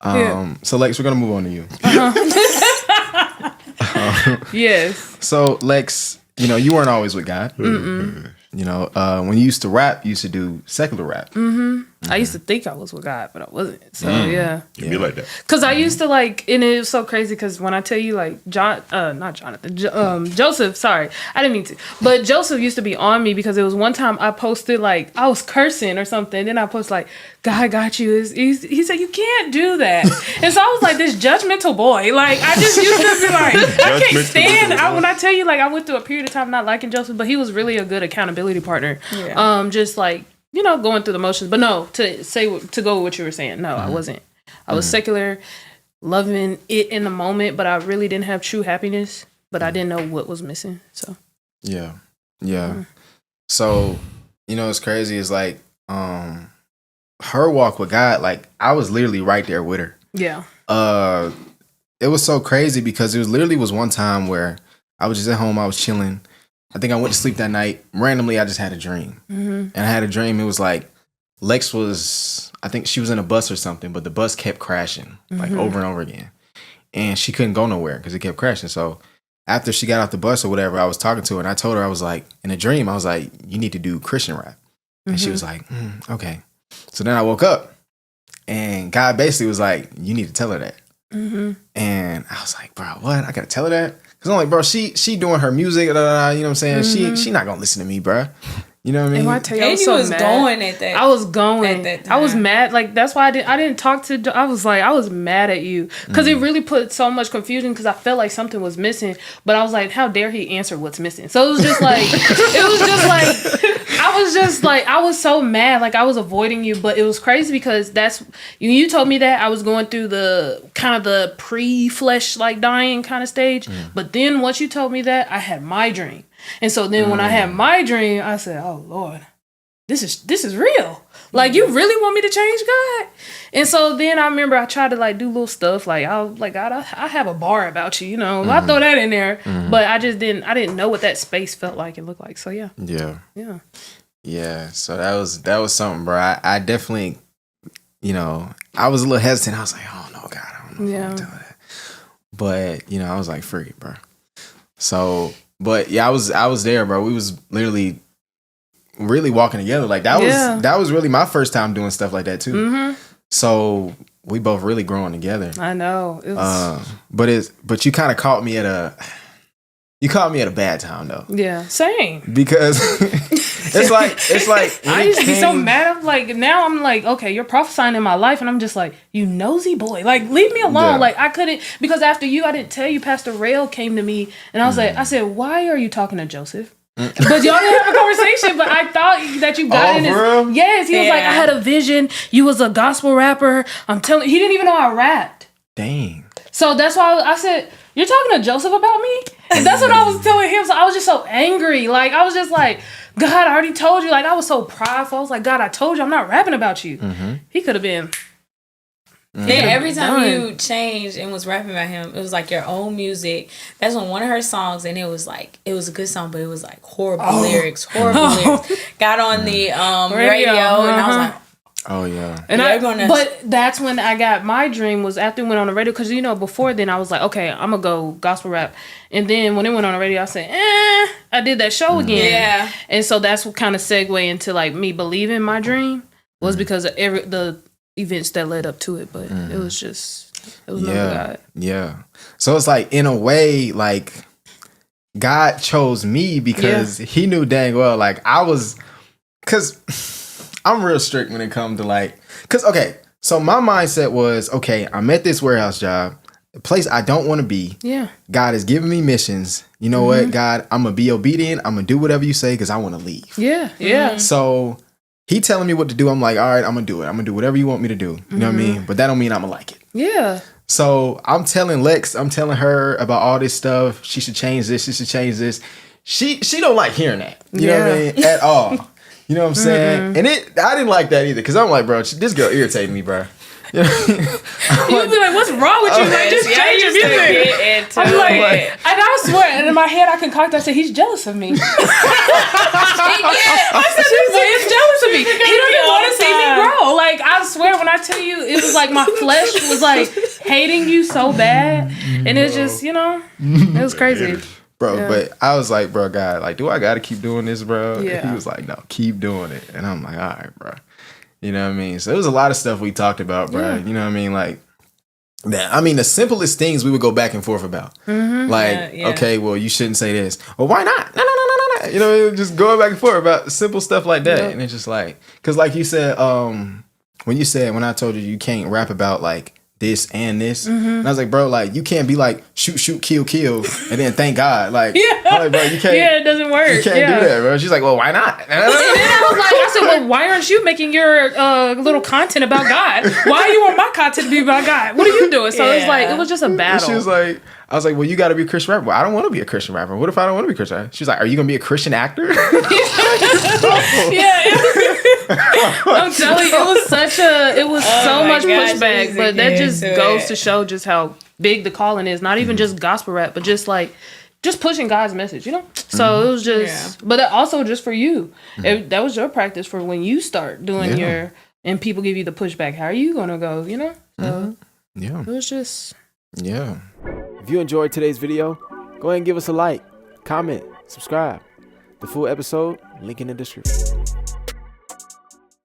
So Lex, we're gonna move on to you. Yes. So Lex, you weren't always with God. When you used to rap, you used to do secular rap. I used to think I was with God, but I wasn't. So yeah. You be like that. Cause I used to and it was so crazy. Cause when I tell you not Jonathan, Joseph. Sorry, I didn't mean to. But Joseph used to be on me because it was one time I posted I was cursing or something. Then I posted God got you. He said you can't do that. And so I was like this judgmental boy. I just used to be I can't stand. When I tell you I went through a period of time not liking Joseph, but he was really a good accountability partner. Yeah. Just going through the motions. But no, to go with what you were saying, no, I wasn't. I was secular, loving it in the moment, but I really didn't have true happiness. But I didn't know what was missing. So yeah. So what's crazy is her walk with God. I was literally right there with her. Yeah. It was so crazy because it was one time where I was just at home. I was chilling. I think I went to sleep that night. Randomly, I just had a dream. And I had a dream. It was Lex was, I think she was in a bus or something, but the bus kept crashing over and over again. And she couldn't go nowhere because it kept crashing. So after she got off the bus or whatever, I was talking to her and I told her, I was in a dream, I was you need to do Christian rap. And she was okay. So then I woke up and God basically was you need to tell her that. And I was bro, what? I got to tell her that? Because I'm bro, she doing her music, you know what I'm saying? She not going to listen to me, bro. You know what I mean? And I tell you, I was so mad. Going at that. I was going. At that time. I was mad. That's why I didn't talk to. I was I was mad at you because it really put so much confusion because I felt like something was missing. But I was how dare he answer what's missing? So it was just I was so mad. I was avoiding you, but it was crazy because that's you told me that I was going through the kind of the pre-flesh dying kind of stage. But then once you told me that, I had my dream. And so then when I had my dream, I said, oh, Lord, this is real. You really want me to change God? And so then I remember I tried to do little stuff. God, I have a bar about you, I throw that in there. But I didn't know what that space felt like and looked like. So yeah. Yeah. Yeah. So that was something, bro. I definitely, I was a little hesitant. I was oh no, God, I don't know if I'm telling that. But, I was free, bro. So, but yeah, I was there, bro. We was literally really walking together. That was really my first time doing stuff like that too. So we both really growing together. I know. It was... but you kind of caught me at a bad time though. Yeah, same. Because it's like I used to be so mad. I'm now I'm okay, you're prophesying in my life, and I'm just you nosy boy. Leave me alone. Yeah. I couldn't, because after you, I didn't tell you. Pastor Rail came to me, and I was I said, why are you talking to Joseph? But y'all didn't have a conversation. But I thought that you got in his. Real? Yes, he was I had a vision. You was a gospel rapper. I'm telling. He didn't even know I rapped. Dang. So that's why I said, you're talking to Joseph about me? And that's what I was telling him. So I was just so angry. I was just God, I already told you. I was so prideful. I was God, I told you I'm not rapping about you. He could have been. Yeah, every time you changed and was rapping about him, it was your own music. That's on one of her songs, and it was a good song, but it was horrible lyrics. Got on the radio, and I was oh yeah. And but that's when I got my dream, was after it went on the radio, because before then I was okay, I'm gonna go gospel rap, and then when it went on the radio I said I did that show again. Yeah. And so that's what kind of segue into me believing my dream was because of the events that led up to it, but it was never God. Yeah. So it's in a way God chose me because he knew dang well I was, because I'm real strict when it comes to because okay, so my mindset was I'm at this warehouse job, a place I don't want to be. Yeah. God is giving me missions. You know what, God, I'm gonna be obedient. I'm gonna do whatever you say because I want to leave. Yeah. Yeah. So he telling me what to do. I'm all right, I'm gonna do it. I'm gonna do whatever you want me to do. You know what I mean? But that don't mean I'm gonna like it. Yeah. So I'm telling Lex, I'm telling her about all this stuff. She should change this. She should change this. She don't like hearing that. You know what I mean? At all. You know what I'm saying? And I didn't like that either, because I'm bro, this girl irritated me, bro. You'd be like, "What's wrong with you? Like, just change your music." I'm like, and I swear, and in my head, I concoct. I said, "He's jealous of me." I said, "This boy is jealous of me. He doesn't want to see me grow." Like, I swear, when I tell you, it was like my flesh was like hating you so bad, and it's just, it was crazy. Bro, but I was like, bro, God, like, do I got to keep doing this, bro? Yeah. And he was like, no, keep doing it. And I'm like, all right, bro. You know what I mean? So there was a lot of stuff we talked about, bro. You know what I mean? Like, the simplest things we would go back and forth about. Mm-hmm. Like, okay, well, you shouldn't say this. Well, why not? No. You know, just going back and forth about simple stuff like that. Yeah. And it's just like, because like you said, when I told you can't rap about like, this and this, and I was like, bro, like you can't be like shoot, kill, and then thank God, like, I'm like, bro, you can't. Yeah, it doesn't work. You can't do that, bro. She's like, well, why not? And then I said, well, why aren't you making your little content about God? Why do you want my content to be about God? What are you doing? So it's like, it was just a battle. She was like, I was like, well, you got to be a Christian rapper. Well, I don't want to be a Christian rapper. What if I don't want to be a Christian rapper? She was like, are you gonna be a Christian actor? I'm telling you, it was so much pushback, but that just goes to show just how big the calling is. Not even just gospel rap, but just pushing God's message, So it was just, but also just for you, that was your practice for when you start doing and people give you the pushback. How are you gonna go? So it was just If you enjoyed today's video, go ahead and give us a like, comment, subscribe. The full episode, link in the description.